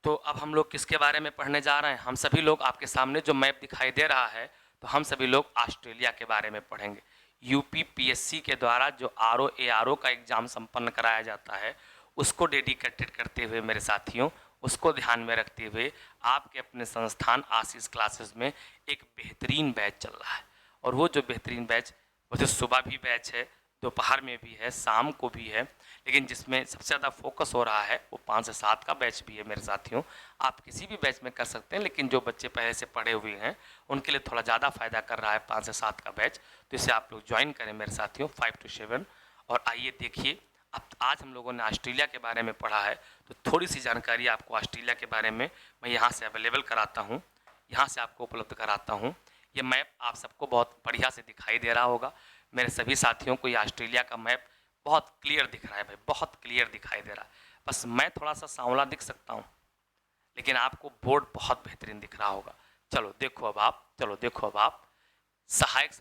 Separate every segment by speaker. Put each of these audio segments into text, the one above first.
Speaker 1: तो अब हम लोग किसके बारे में पढ़ने जा रहे हैं? हम सभी लोग आपके सामने जो मैप दिखाई दे रहा है, तो हम सभी लोग ऑस्ट्रेलिया के बारे में पढ़ेंगे। यूपी पीएससी के द्वारा जो आरओ एआरओ का एग्ज़ाम संपन्न कराया जाता है, उसको डेडिकेटेड करते हुए मेरे साथियों, उसको ध्यान में रखते हुए आपके अपने संस्थान आशीष क्लासेस में एक बेहतरीन बैच चल रहा है। और वो जो बेहतरीन बैच, वो जो सुबह भी बैच है, दोपहर में भी है, शाम को भी है, लेकिन जिसमें सबसे ज़्यादा फोकस हो रहा है वो 5 से 7 का बैच भी है मेरे साथियों। आप किसी भी बैच में कर सकते हैं, लेकिन जो बच्चे पहले से पढ़े हुए हैं उनके लिए थोड़ा ज़्यादा फ़ायदा कर रहा है 5 से 7 का बैच। तो इसे आप लोग ज्वाइन करें मेरे साथियों 5 to 7। और आइए देखिए, अब आज हम लोगों ने ऑस्ट्रेलिया के बारे में पढ़ा है, तो थोड़ी सी जानकारी आपको ऑस्ट्रेलिया के बारे में मैं यहाँ से अवेलेबल कराता हूँ, यहाँ से आपको उपलब्ध कराता हूँ। ये मैप आप सबको बहुत बढ़िया से दिखाई दे रहा होगा। मेरे सभी साथियों को ये ऑस्ट्रेलिया का मैप बहुत क्लियर दिख रहा है भाई, बहुत क्लियर दिखाई दे रहा है। बस मैं थोड़ा सा सांवला दिख सकता हूँ, लेकिन आपको बोर्ड बहुत बेहतरीन दिख रहा होगा। चलो देखो अब आप, चलो देखो अब आप, सहायक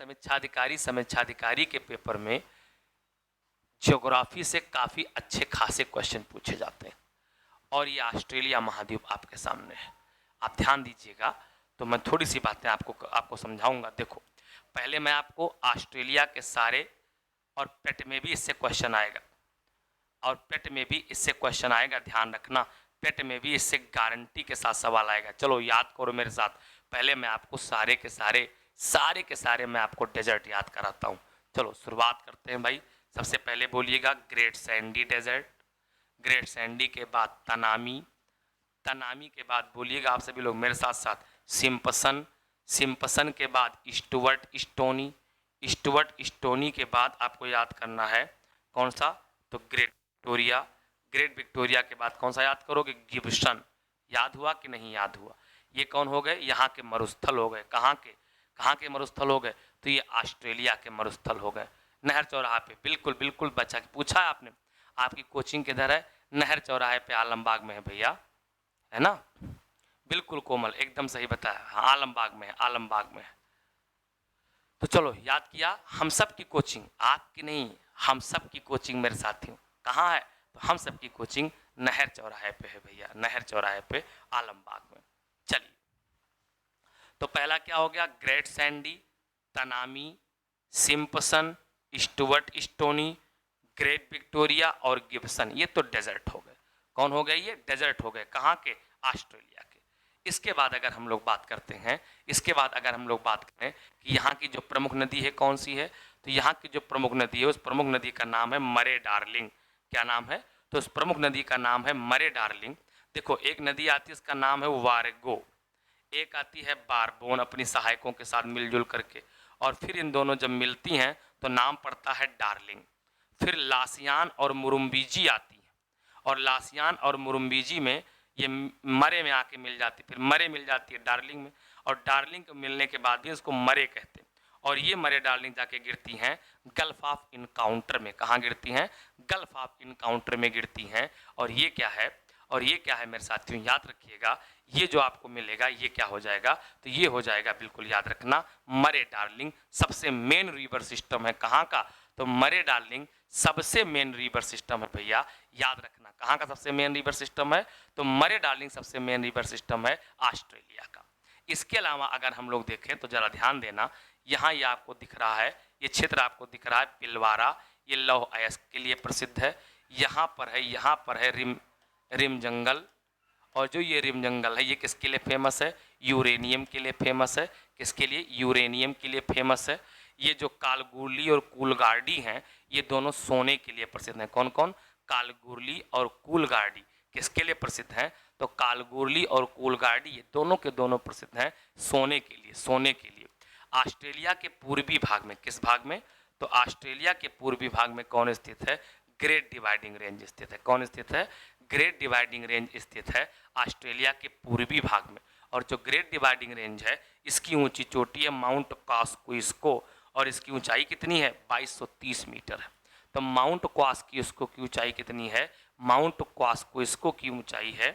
Speaker 1: समीक्षाधिकारी के पेपर में ज्योग्राफी से काफ़ी अच्छे खासे क्वेश्चन पूछे जाते हैं, और ये ऑस्ट्रेलिया महाद्वीप आपके सामने है। आप ध्यान दीजिएगा, तो मैं थोड़ी सी बातें आपको समझाऊंगा। देखो, पहले मैं आपको ऑस्ट्रेलिया के सारे, और पेट में भी इससे क्वेश्चन आएगा, और पेट में भी इससे क्वेश्चन आएगा, ध्यान रखना, पेट में भी इससे गारंटी के साथ सवाल आएगा। चलो याद करो मेरे साथ। पहले मैं आपको सारे के सारे मैं आपको डेजर्ट याद कराता हूँ। चलो शुरुआत करते हैं भाई। सबसे पहले बोलिएगा great sandy desert, great sandy के बाद तनामी, तनामी के बाद बोलिएगा आप सभी लोग मेरे साथ साथ सिम्पसन, सिम्पसन के बाद स्टुअर्ट स्टोनी, स्टुअर्ट स्टोनी के बाद आपको याद करना है कौन सा, तो ग्रेट विक्टोरिया, ग्रेट विक्टोरिया के बाद कौन सा याद करोगे, गिब्सन। याद हुआ कि नहीं याद हुआ? ये कौन हो गए, यहाँ के मरुस्थल हो गए। कहाँ के मरुस्थल हो गए, तो ये ऑस्ट्रेलिया के मरुस्थल हो गए। नहर चौराहा पे, बिल्कुल बिल्कुल बच्चा पूछा है आपने, आपकी कोचिंग किधर है, नहर चौराहे पे आलमबाग में है भैया, है ना? बिल्कुल कोमल, एकदम सही बताया, हाँ आलमबाग में है, आलमबाग में है। तो चलो याद किया, हम सब की कोचिंग, आपकी नहीं, हम सब की कोचिंग मेरे साथियों कहाँ है, तो हम सब की कोचिंग नहर चौराहे पे है भैया, नहर चौराहे पे आलमबाग में। चलिए, तो पहला क्या हो गया, great Sandy, Tanami, Simpson, Stuart stony, great Victoria और गिब्सन। ये तो डेजर्ट हो गए। कौन हो गए, ये डेजर्ट हो गए, कहाँ के, ऑस्ट्रेलिया के। इसके बाद अगर हम लोग बात करते हैं, इसके बाद अगर हम लोग बात करें कि यहाँ की जो प्रमुख नदी है कौन सी है, तो यहाँ की जो प्रमुख नदी है उस प्रमुख नदी का नाम है मरे डार्लिंग। क्या नाम है, तो उस प्रमुख नदी का नाम है मरे डार्लिंग। देखो, एक नदी आती है उसका नाम है वारगो, एक आती है बारबोन अपनी सहायकों के साथ मिलजुल करके, और फिर इन दोनों जब मिलती हैं तो नाम पड़ता है डार्लिंग। फिर लासियान और मुरुम्बीजी आती है, और लासियान और मुरुम्बीजी में ये मरे में आके मिल जाती, फिर मरे मिल जाती है डार्लिंग में, और डार्लिंग को मिलने के बाद भी इसको मरे कहते हैं। और ये मरे डार्लिंग जाके गिरती हैं गल्फ ऑफ इनकाउंटर में। कहाँ गिरती हैं, गल्फ ऑफ इनकाउंटर में गिरती हैं। और ये क्या है, और ये क्या है मेरे साथियों, याद रखिएगा, ये जो आपको मिलेगा ये क्या हो जाएगा, तो ये हो जाएगा, बिल्कुल याद रखना, मरे डार्लिंग सबसे मेन रिवर सिस्टम है। कहाँ का, तो मरे डार्लिंग सबसे मेन रिवर सिस्टम है भैया, याद रखना। कहाँ का सबसे मेन रिवर सिस्टम है, तो मरे डार्लिंग सबसे मेन रिवर सिस्टम है ऑस्ट्रेलिया का। इसके अलावा अगर हम लोग देखें तो जरा ध्यान देना, यहाँ ये आपको दिख रहा है, ये क्षेत्र आपको दिख रहा है पिलवारा, ये लौह अयस्क के लिए प्रसिद्ध है। यहाँ पर है रिम जंगल, और जो ये रिम जंगल है ये किसके लिए फेमस है, यूरेनियम के लिए फेमस है। किसके लिए, यूरेनियम के लिए फेमस है। ये जो कालगुरली और कूलगार्डी हैं ये दोनों सोने के लिए प्रसिद्ध हैं। कौन कौन, कालगुरली और कूलगार्डी किसके लिए प्रसिद्ध हैं, तो कालगुरली और कूलगार्डी ये दोनों के दोनों प्रसिद्ध हैं सोने के लिए, सोने के लिए। ऑस्ट्रेलिया के पूर्वी भाग में, किस भाग में, तो ऑस्ट्रेलिया के पूर्वी भाग में कौन स्थित है, ग्रेट डिवाइडिंग रेंज स्थित है। कौन स्थित है, ग्रेट डिवाइडिंग रेंज स्थित है ऑस्ट्रेलिया के पूर्वी भाग में। और जो ग्रेट डिवाइडिंग रेंज है इसकी ऊंची चोटी है माउंट कॉस्कोइस्को, और इसकी ऊंचाई कितनी है, 2230 मीटर है। तो माउंट कॉस्कोइस्को की ऊंचाई कितनी है, माउंट कॉस्कोइस्को की ऊंचाई है,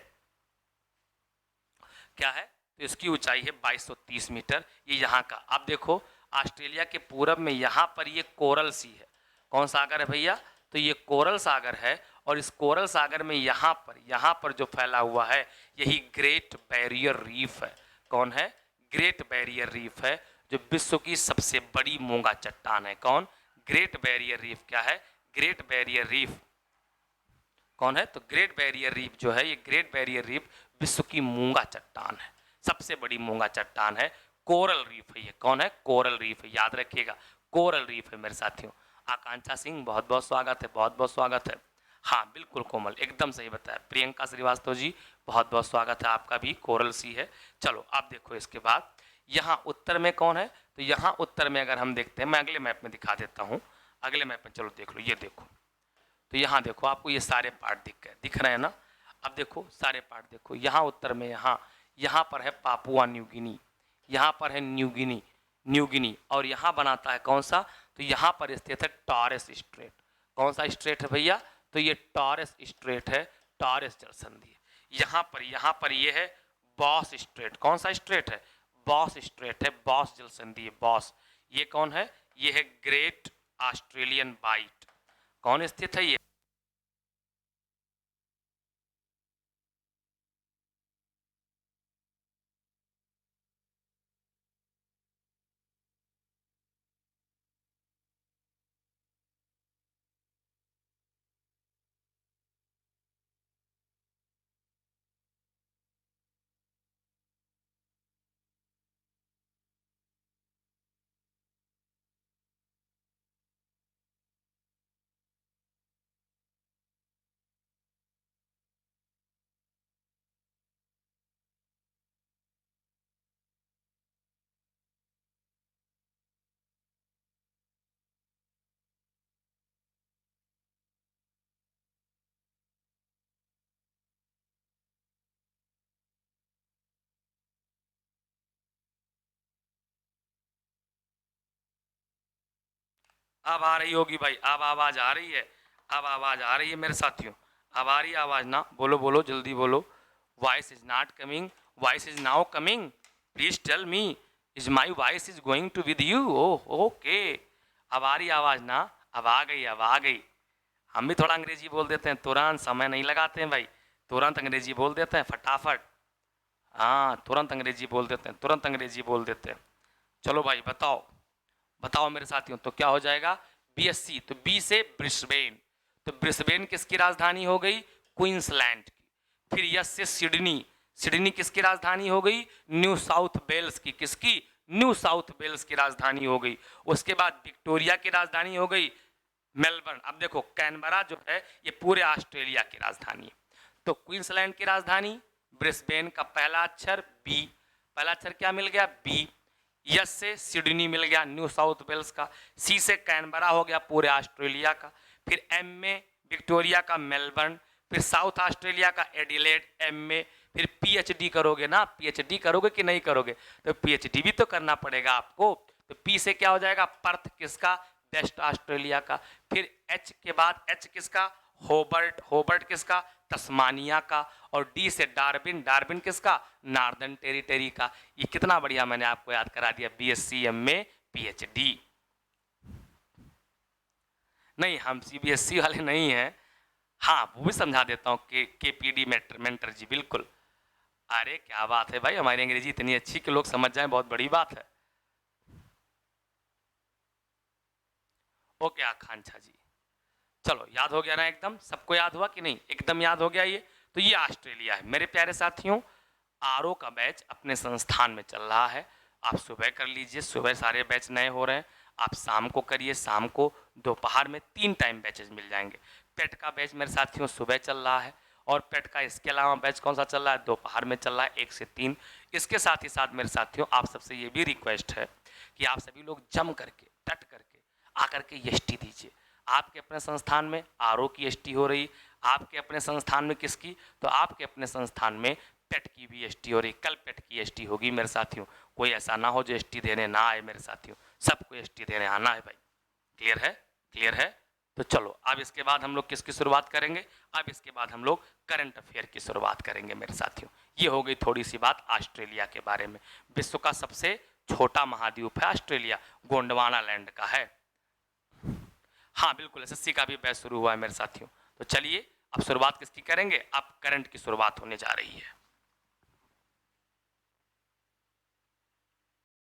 Speaker 1: क्या है, तो इसकी ऊंचाई है 2230 मीटर। ये यहाँ का, अब देखो ऑस्ट्रेलिया के पूरब में यहाँ पर ये कोरल सी है। कौन सागर है भैया, तो ये कोरल सागर है। और इस कोरल सागर में यहाँ पर जो फैला हुआ है यही ग्रेट बैरियर रीफ है। कौन है? ग्रेट बैरियर रीफ है, जो विश्व की सबसे बड़ी मूंगा चट्टान है। कौन? Great barrier reef. क्या है? Great barrier reef. कौन है? तो ग्रेट बैरियर रीफ जो है, ये ग्रेट बैरियर रीफ विश्व की मूंगा चट्टान है, सबसे बड़ी मूंगा चट्टान है। कोरल रीफ है ये। कौन है? कोरल रीफ है, याद रखिएगा, कोरल रीफ है मेरे साथियों। आकांक्षा सिंह बहुत बहुत स्वागत है, बहुत बहुत स्वागत है। हाँ बिल्कुल कोमल, एकदम सही बताया। प्रियंका श्रीवास्तव जी बहुत बहुत स्वागत है आपका भी, कोरल सी है। चलो आप देखो इसके बाद यहाँ उत्तर में कौन है? तो यहाँ उत्तर में अगर हम देखते हैं, मैं अगले मैप में दिखा देता हूँ, अगले मैप में चलो देख लो, ये देखो। तो यहाँ देखो आपको ये सारे पार्ट दिख रहे हैं ना। अब देखो सारे पार्ट देखो, यहाँ उत्तर में यहाँ पर है पापुआ न्यू गिनी, यहाँ पर है न्यू गिनी और यहाँ बनाता है कौन सा? तो यहाँ पर स्थित है टॉरेस स्ट्रेट। कौन सा स्ट्रेट है भैया? तो ये टॉरेस स्ट्रेट है, टॉरेस जल संधि है। यहाँ पर ये है बॉस स्ट्रेट। कौन सा स्ट्रेट है? बॉस स्ट्रेट है, बॉस जल संधि है, बॉस। ये कौन है? ये है ग्रेट ऑस्ट्रेलियन बाइट। कौन स्थित है ये? अब आ रही होगी भाई, अब आवाज आ रही है, अब आवाज आ रही है मेरे साथियों, अब आ रही है आवाज ना? बोलो बोलो जल्दी बोलो। Voice is not coming, voice is now coming, please tell me, is my voice is going to with you? Oh okay, अब आ रही आवाज ना? अब आ गई, अब आ गई। हम भी थोड़ा अंग्रेजी बोल देते हैं, तुरंत समय नहीं लगाते हैं भाई, तुरंत अंग्रेजी बोल देते हैं फटाफट। हाँ तुरंत अंग्रेजी बोल देते हैं, तुरंत अंग्रेजी बोल देते हैं। चलो भाई बताओ, बताओ मेरे साथियों, तो क्या हो जाएगा? बीएससी, तो बी से ब्रिस्बेन, तो ब्रिस्बेन किसकी राजधानी हो गई? क्वींसलैंड की। फिर यस से सिडनी, सिडनी किसकी राजधानी हो गई? न्यू साउथ वेल्स की। किसकी? न्यू साउथ वेल्स की राजधानी हो गई। उसके बाद विक्टोरिया की राजधानी हो गई मेलबर्न। अब देखो कैनबरा जो है ये पूरे ऑस्ट्रेलिया की राजधानी है। तो क्वींसलैंड की राजधानी, ब्रिस्बेन का पहला अक्षर बी, पहला अक्षर क्या मिल गया? बी। यस से सिडनी मिल गया न्यू साउथ वेल्स का, सी से कैनबरा हो गया पूरे ऑस्ट्रेलिया का, फिर एम में विक्टोरिया का मेलबर्न, फिर साउथ ऑस्ट्रेलिया का एडिलेड एम में, फिर पीएचडी करोगे ना, पीएचडी करोगे कि नहीं करोगे? तो पीएचडी भी तो करना पड़ेगा आपको। तो पी से क्या हो जाएगा? पर्थ, किसका? वेस्ट ऑस्ट्रेलिया का। फिर एच के बाद एच किसका? होबर्ट, होबर्ट किसका? तस्मानिया का। और डी से डार्विन, डार्विन किसका? नॉर्दर्न टेरिटरी का। ये कितना बढ़िया मैंने आपको याद करा दिया, बीएससी एमए पीएचडी। नहीं हम सीबीएसई वाले नहीं हैं, हाँ वो भी समझा देता हूँ, केपीडी मेंटर जी, बिल्कुल। अरे क्या बात है भाई, हमारी अंग्रेजी इतनी अच्छी कि लोग समझ जाएं, बहुत बड़ी बात है। ओके आकांक्षा जी, चलो याद हो गया ना? एकदम सबको याद हुआ कि नहीं? एकदम याद हो गया ये। तो ये ऑस्ट्रेलिया है मेरे प्यारे साथियों। आरओ का बैच अपने संस्थान में चल रहा है, आप सुबह कर लीजिए, सुबह सारे बैच नए हो रहे हैं। आप शाम को करिए, शाम को दोपहर में 3 टाइम बैचेज मिल जाएंगे। पेट का बैच मेरे साथियों सुबह चल रहा है, और पेट का इसके अलावा बैच कौन सा चल रहा है? दोपहर में चल रहा है 1 से 3। इसके साथ ही साथ मेरे साथियों आप सबसे ये भी रिक्वेस्ट है कि आप सभी लोग जम करके, डट करके आकर के एसटी दीजिए। आपके अपने संस्थान में आरओ की एसटी हो रही, आपके अपने संस्थान में किसकी? तो आपके अपने संस्थान में पेट की भी एसटी हो रही। कल पेट की एसटी होगी मेरे साथियों, कोई ऐसा ना हो जो एसटी देने ना आए मेरे साथियों, सबको एसटी देने आना है भाई। क्लियर है? क्लियर है? तो चलो अब इसके बाद हम लोग किसकी शुरुआत करेंगे? अब इसके बाद हम लोग करंट अफेयर की शुरुआत करेंगे मेरे साथियों। ये हो गई थोड़ी सी बात ऑस्ट्रेलिया के बारे में। विश्व का सबसे छोटा महाद्वीप है ऑस्ट्रेलिया, गोंडवाना लैंड का है। हाँ बिल्कुल, एसएससी का भी बैच शुरू हुआ है मेरे साथियों। तो चलिए आप शुरुआत किसकी करेंगे? आप करंट की शुरुआत होने जा रही है।